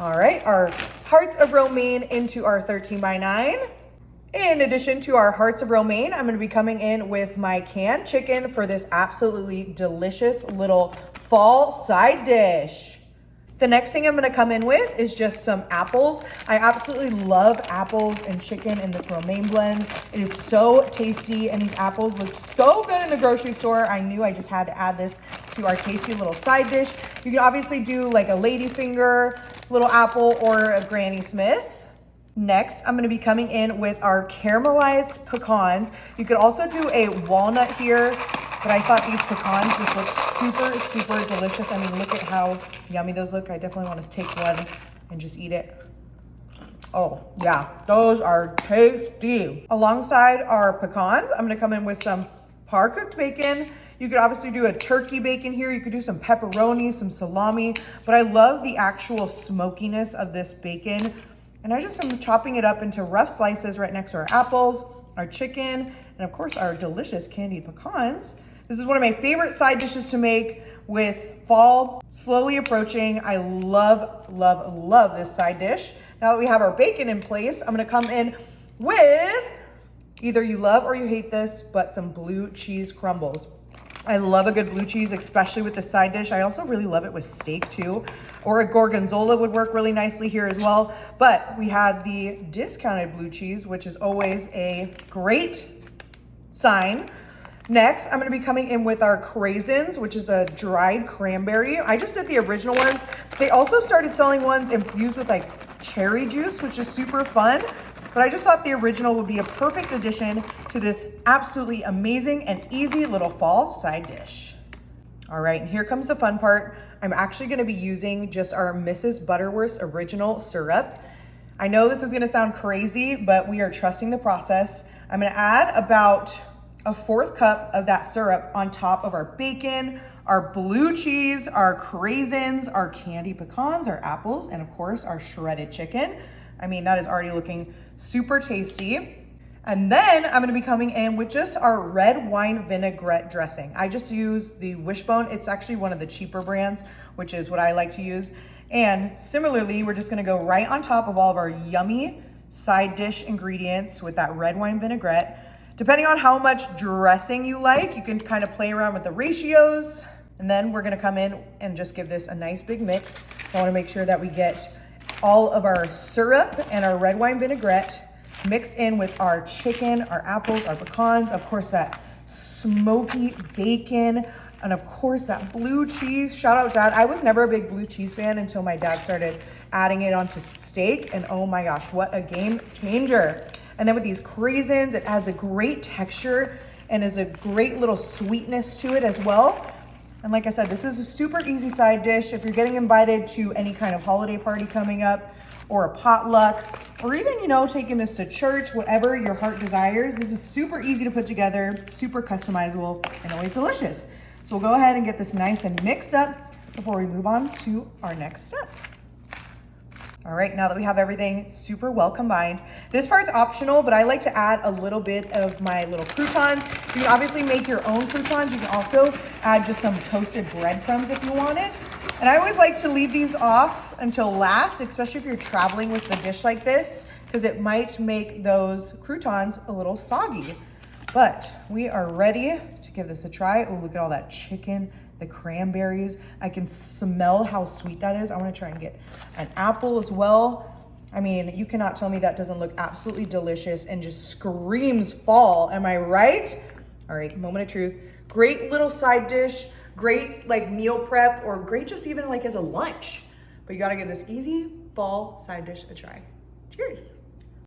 All right, our hearts of romaine into our 13 by 9. In addition to our hearts of romaine, I'm gonna be coming in with my canned chicken for this absolutely delicious little fall side dish. The next thing I'm gonna come in with is just some apples. I absolutely love apples and chicken in this romaine blend. It is so tasty, and these apples look so good in the grocery store. I knew I just had to add this to our tasty little side dish. You can obviously do like a ladyfinger, little apple, or a Granny Smith. Next, I'm gonna be coming in with our caramelized pecans. You could also do a walnut here, but I thought these pecans just look super, super delicious. I mean, look at how yummy those look. I definitely want to take one and just eat it. Oh yeah, those are tasty. Alongside our pecans, I'm gonna come in with some par-cooked bacon. You could obviously do a turkey bacon here. You could do some pepperoni, some salami, but I love the actual smokiness of this bacon. And I just am chopping it up into rough slices right next to our apples, our chicken, and of course our delicious candied pecans. This is one of my favorite side dishes to make with fall slowly approaching. I love, love, love this side dish. Now that we have our bacon in place, I'm gonna come in with, either you love or you hate this, but some blue cheese crumbles. I love a good blue cheese, especially with the side dish. I also really love it with steak too, or a gorgonzola would work really nicely here as well. But we had the discounted blue cheese, which is always a great sign. Next, I'm gonna be coming in with our craisins, which is a dried cranberry. I just did the original ones. They also started selling ones infused with like cherry juice, which is super fun. But I just thought the original would be a perfect addition to this absolutely amazing and easy little fall side dish. All right, and here comes the fun part. I'm actually gonna be using just our Mrs. Butterworth's original syrup. I know this is gonna sound crazy, but we are trusting the process. I'm gonna add about a 1/4 cup of that syrup on top of our bacon, our blue cheese, our craisins, our candied pecans, our apples, and of course our shredded chicken. I mean, that is already looking super tasty. And then I'm gonna be coming in with just our red wine vinaigrette dressing. I just use the Wishbone. It's actually one of the cheaper brands, which is what I like to use. And similarly, we're just gonna go right on top of all of our yummy side dish ingredients with that red wine vinaigrette. Depending on how much dressing you like, you can kind of play around with the ratios. And then we're gonna come in and just give this a nice big mix. So I wanna make sure that we get all of our syrup and our red wine vinaigrette mixed in with our chicken, our apples, our pecans, of course that smoky bacon, and of course that blue cheese. Shout out Dad. I was never a big blue cheese fan until my dad started adding it onto steak, and oh my gosh, what a game changer. And then with these craisins, it adds a great texture and is a great little sweetness to it as well. And like I said, this is a super easy side dish. If you're getting invited to any kind of holiday party coming up, or a potluck, or even, you know, taking this to church, whatever your heart desires, this is super easy to put together, super customizable, and always delicious. So we'll go ahead and get this nice and mixed up before we move on to our next step. All right, now that we have everything super well combined, this part's optional, but I like to add a little bit of my little croutons. You can obviously make your own croutons. You can also add just some toasted breadcrumbs if you want it. And I always like to leave these off until last, especially if you're traveling with a dish like this, because it might make those croutons a little soggy. But we are ready to give this a try. Oh, look at all that chicken, the cranberries. I can smell how sweet that is. I want to try and get an apple as well. I mean, you cannot tell me that doesn't look absolutely delicious and just screams fall. Am I right? All right, moment of truth. Great little side dish, great like meal prep, or great just even like as a lunch. But you gotta give this easy fall side dish a try. Cheers.